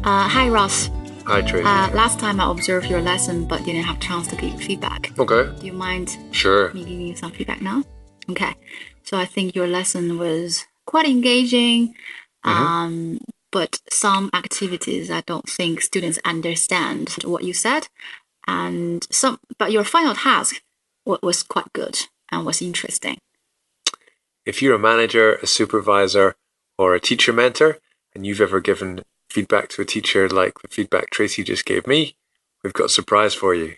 Hi, Ross. Hi, Tracy. Last time I observed your lesson but didn't have chance to give feedback. Okay. Do you mind Sure. me giving you some feedback now? Okay. So I think your lesson was quite engaging, but some activities I don't think students understand what you said, but your final task was quite good and was interesting. If you're a manager, a supervisor, or a teacher mentor, and you've ever given feedback to a teacher like the feedback Tracy just gave me, we've got a surprise for you.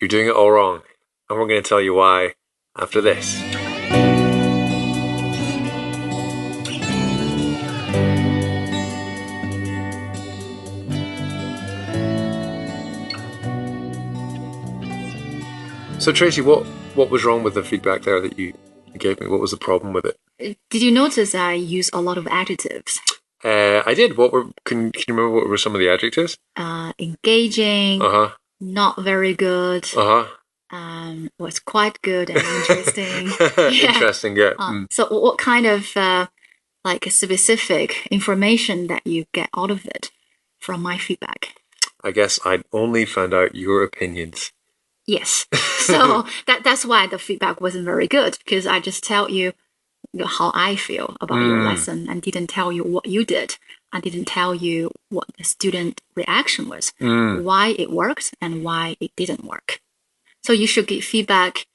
You're doing it all wrong, and we're going to tell you why after this. So, Tracy, what was wrong with the feedback there that you gave me? What was the problem with it? Did you notice I use a lot of adjectives? I did. Can you remember what were some of the adjectives? Engaging, not very good, was quite good and interesting. Interesting, yeah. So what kind of like specific information that you get out of it from my feedback? I guess I only found out your opinions. Yes. So that's why the feedback wasn't very good, because I just tell you how I feel about your lesson and didn't tell you what you did. I didn't tell you what the student reaction was, why it worked and why it didn't work. So you should give feedback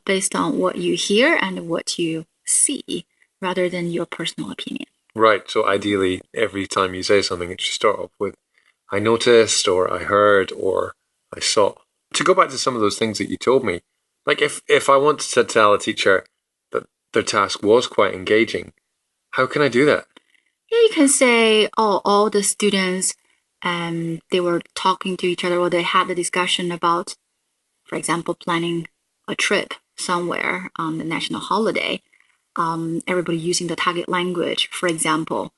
based on what you hear and what you see, rather than your personal opinion. Right. So ideally, every time you say something, it should start off with, I noticed, or I heard, or I saw. To go back to some of those things that you told me, like if I wanted to tell a teacher that their task was quite engaging, how can I do that? Yeah, you can say, oh, all the students, they were talking to each other, or they had a discussion about, for example, planning a trip somewhere on the national holiday. Everybody using the target language, for example,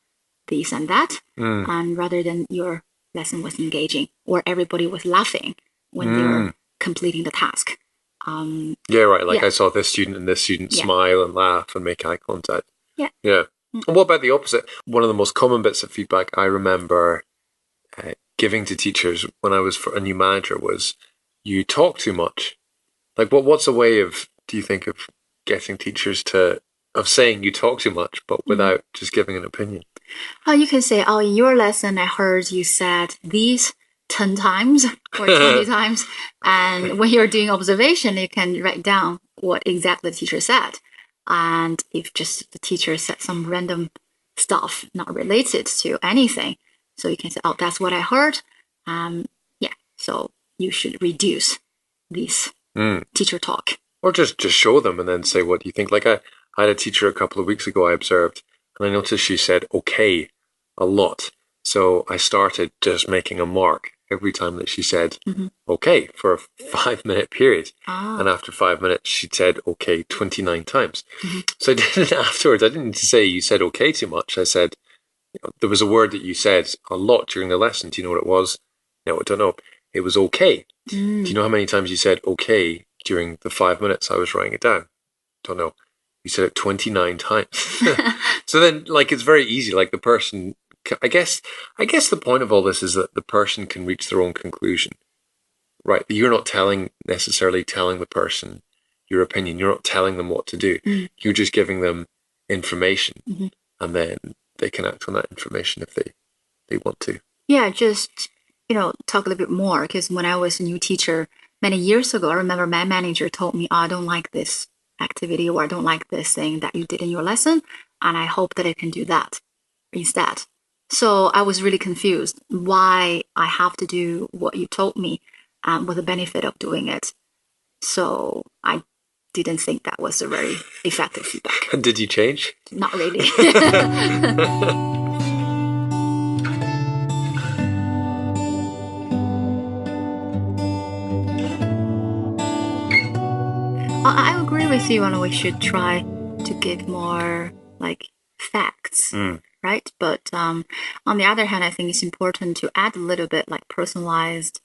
this and that, and rather than your lesson was engaging, or everybody was laughing when they were completing the task. Yeah, right. Like I saw this student and this student smile and laugh and make eye contact. Yeah. Yeah. And what about the opposite? One of the most common bits of feedback I remember giving to teachers when I was a new manager was, you talk too much. Like, what's a way of, do you think, of getting teachers of saying you talk too much, but without just giving an opinion? You can say, oh, in your lesson, I heard you said these 10 times or 20 times. And when you're doing observation, you can write down what exactly the teacher said. And if just the teacher said some random stuff not related to anything, so you can say, oh, that's what I heard. So you should reduce this teacher talk. Or just show them and then say, what do you think? Like I had a teacher a couple of weeks ago I observed, and I noticed she said okay a lot. So I started just making a mark every time that she said okay for a 5-minute period. And after 5 minutes, she said okay 29 times. So I did it afterwards. I didn't need to say you said okay too much. I said, there was a word that you said a lot during the lesson. Do you know what it was? No, I don't know. It was okay. Do you know how many times you said okay during the 5 minutes I was writing it down? Don't know. You said it 29 times. So then, like, it's very easy. Like, the person, I guess the point of all this is that the person can reach their own conclusion, right? You're not necessarily telling the person your opinion. You're not telling them what to do. You're just giving them information, and then they can act on that information if they want to. Yeah, just, talk a little bit more, because when I was a new teacher many years ago, I remember my manager told me, I don't like this activity, or I don't like this thing that you did in your lesson, and I hope that I can do that instead. So I was really confused why I have to do what you told me, and what the benefit of doing it. So I didn't think that was a very effective feedback. And did you change? Not really. I agree with you, and we should try to give more like facts, right? But on the other hand, I think it's important to add a little bit like personalized,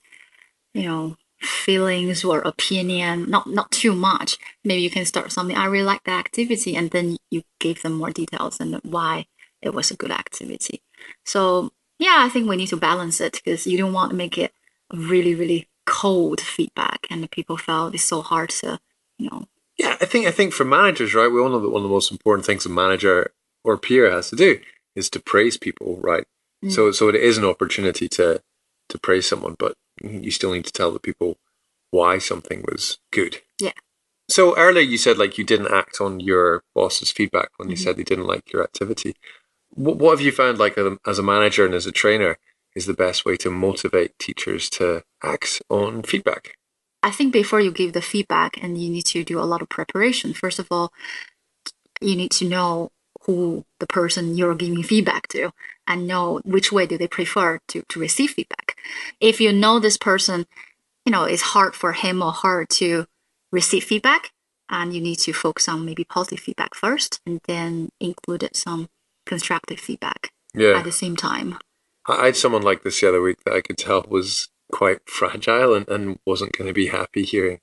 feelings or opinion, not too much. Maybe you can start something, I really like the activity, and then you give them more details and why it was a good activity. So Yeah, I think we need to balance it because you don't want to make it really, really cold feedback and the people felt it's so hard to, you know. Yeah, I think for managers, right, we all know that one of the most important things a manager or peer has to do is to praise people, right? Mm, So it is an opportunity to praise someone, but you still need to tell the people why something was good. yeah. So earlier you said like you didn't act on your boss's feedback when they Hmm. said they didn't like your activity. What have you found like as a manager and as a trainer is the best way to motivate teachers to act on feedback? I think before you give the feedback and you need to do a lot of preparation. First of all, you need to know who the person you're giving feedback to and know which way do they prefer to receive feedback. If you know this person, it's hard for him or her to receive feedback and you need to focus on maybe positive feedback first and then include some constructive feedback Yeah. at the same time. I had someone like this the other week that I could tell was quite fragile and wasn't going to be happy hearing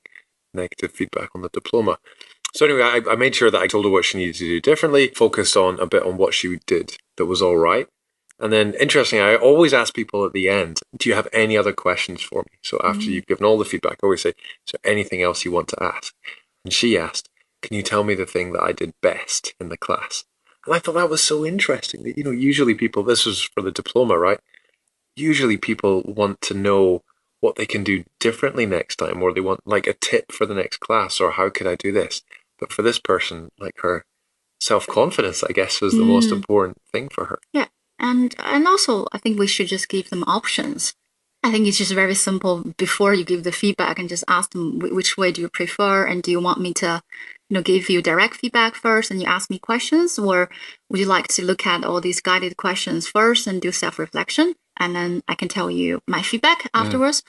negative feedback on the diploma. So anyway, I made sure that I told her what she needed to do differently, focused on a bit on what she did that was all right. And then, interestingly, I always ask people at the end, do you have any other questions for me? So after Mm. you've given all the feedback, I always say, is there anything else you want to ask? And she asked, can you tell me the thing that I did best in the class? And I thought that was so interesting that, usually people, this was for the diploma, right? Usually people want to know what they can do differently next time, or they want like a tip for the next class, or how could I do this? But for this person, like her self confidence, I guess, was the most Mm. important thing for her. Yeah. And also I think we should just give them options. I think it's just very simple before you give the feedback and just ask them which way do you prefer and do you want me to give you direct feedback first and you ask me questions, or would you like to look at all these guided questions first and do self-reflection and then I can tell you my feedback Mm. afterwards,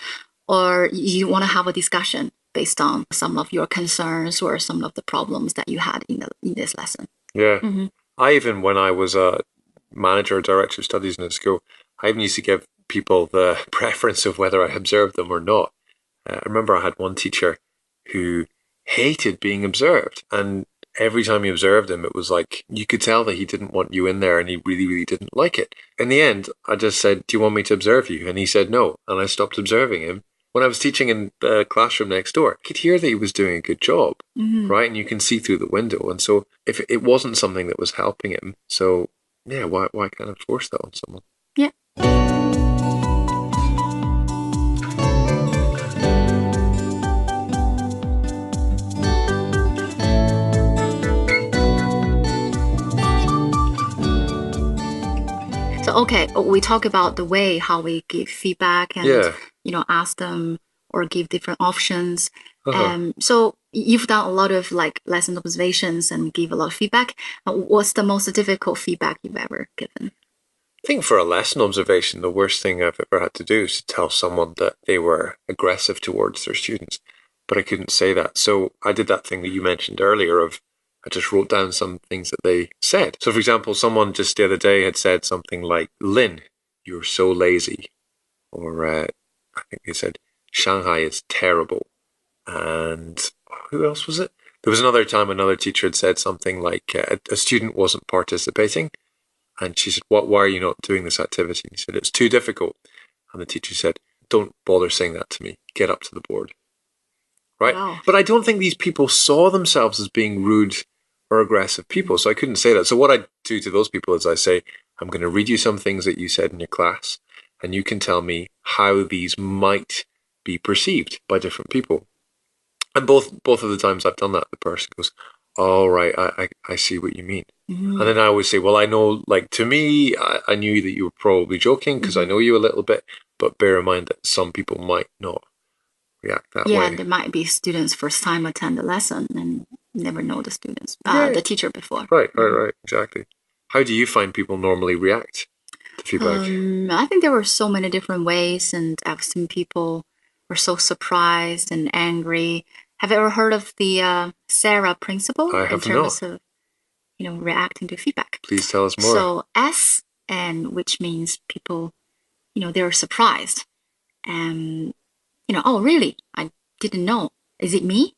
or you want to have a discussion based on some of your concerns or some of the problems that you had in this lesson. Yeah. Mm-hmm. I even, when I was a manager or director of studies in a school, I even used to give people the preference of whether I observed them or not. I remember I had one teacher who hated being observed. And every time you observed him, it was like you could tell that he didn't want you in there and he really, really didn't like it. In the end, I just said, do you want me to observe you? And he said no. And I stopped observing him. When I was teaching in the classroom next door, I could hear that he was doing a good job, Mm-hmm. right? And you can see through the window. And so if it wasn't something that was helping him, so yeah, why kind of force that on someone? Yeah. So okay, we talk about the way how we give feedback and Yeah. ask them or give different options. Uh-huh. So you've done a lot of like lesson observations and give a lot of feedback. What's the most difficult feedback you've ever given? I think for a lesson observation, the worst thing I've ever had to do is to tell someone that they were aggressive towards their students, but I couldn't say that. So I did that thing that you mentioned earlier of I just wrote down some things that they said. So for example, someone just the other day had said something like, Lynn, you're so lazy. Or I think they said, Shanghai is terrible. And who else was it? There was another time another teacher had said something like a student wasn't participating. And she said, why are you not doing this activity? And he said, it's too difficult. And the teacher said, don't bother saying that to me. Get up to the board. Right? Wow. But I don't think these people saw themselves as being rude or aggressive people. So I couldn't say that. So what I do to those people is I say, I'm going to read you some things that you said in your class, and you can tell me how these might be perceived by different people. And both of the times I've done that, the person goes, "All right, I see what you mean." Mm-hmm. And then I always say, "Well, I know, like to me, I knew that you were probably joking because I know you a little bit, but bear in mind that some people might not react that Yeah, way." there might be students first time attend the lesson and never know the students, Yeah, the teacher before. right, exactly. How do you find people normally react to feedback? I think there were so many different ways, and I've seen people were so surprised and angry. Have you ever heard of the Sarah principle I in have terms not. of reacting to feedback? Please tell us more. So S, and which means people they're surprised and oh really, I didn't know, is it me?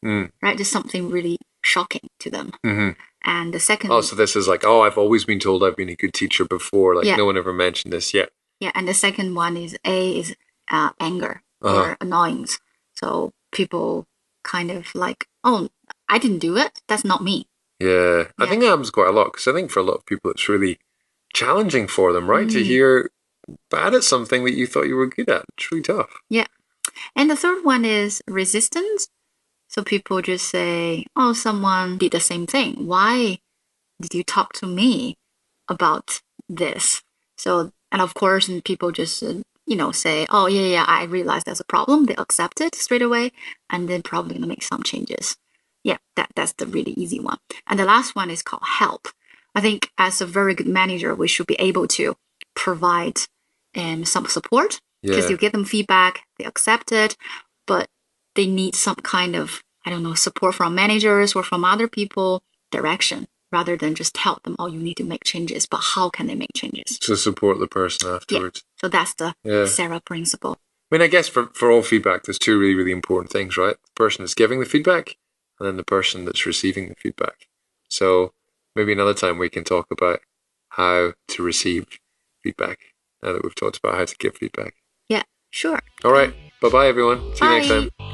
Mm. Right, there's something really shocking to them. Mm-hmm. And the second, Oh, so this is like, oh, I've always been told I've been a good teacher before. Like yeah, no one ever mentioned this yet. Yeah, and the second one is anger Uh-huh. or annoyance. So people kind of like, oh, I didn't do it. That's not me. Yeah, I Yeah. think that happens quite a lot because I think for a lot of people it's really challenging for them, right? To Mm, hear bad at something that you thought you were good at. It's really tough. yeah. And the third one is resistance. So people just say, oh, someone did the same thing. Why did you talk to me about this? So, and of course, and people just, say, oh, yeah, yeah, I realize there's a problem. They accept it straight away and then probably gonna make some changes. Yeah, that's the really easy one. And the last one is called help. I think as a very good manager, we should be able to provide some support because Yeah. you give them feedback, they accept it, but they need some kind of, I don't know, support from managers or from other people, direction, rather than just tell them, oh, you need to make changes, but how can they make changes? To support the person Yeah. afterwards. So that's the Yeah. Sarah principle. I mean, I guess for all feedback, there's two really, really important things, right? The person that's giving the feedback and then the person that's receiving the feedback. So maybe another time we can talk about how to receive feedback now that we've talked about how to give feedback. Yeah, sure. All right. Bye bye, everyone. See you next Bye. time.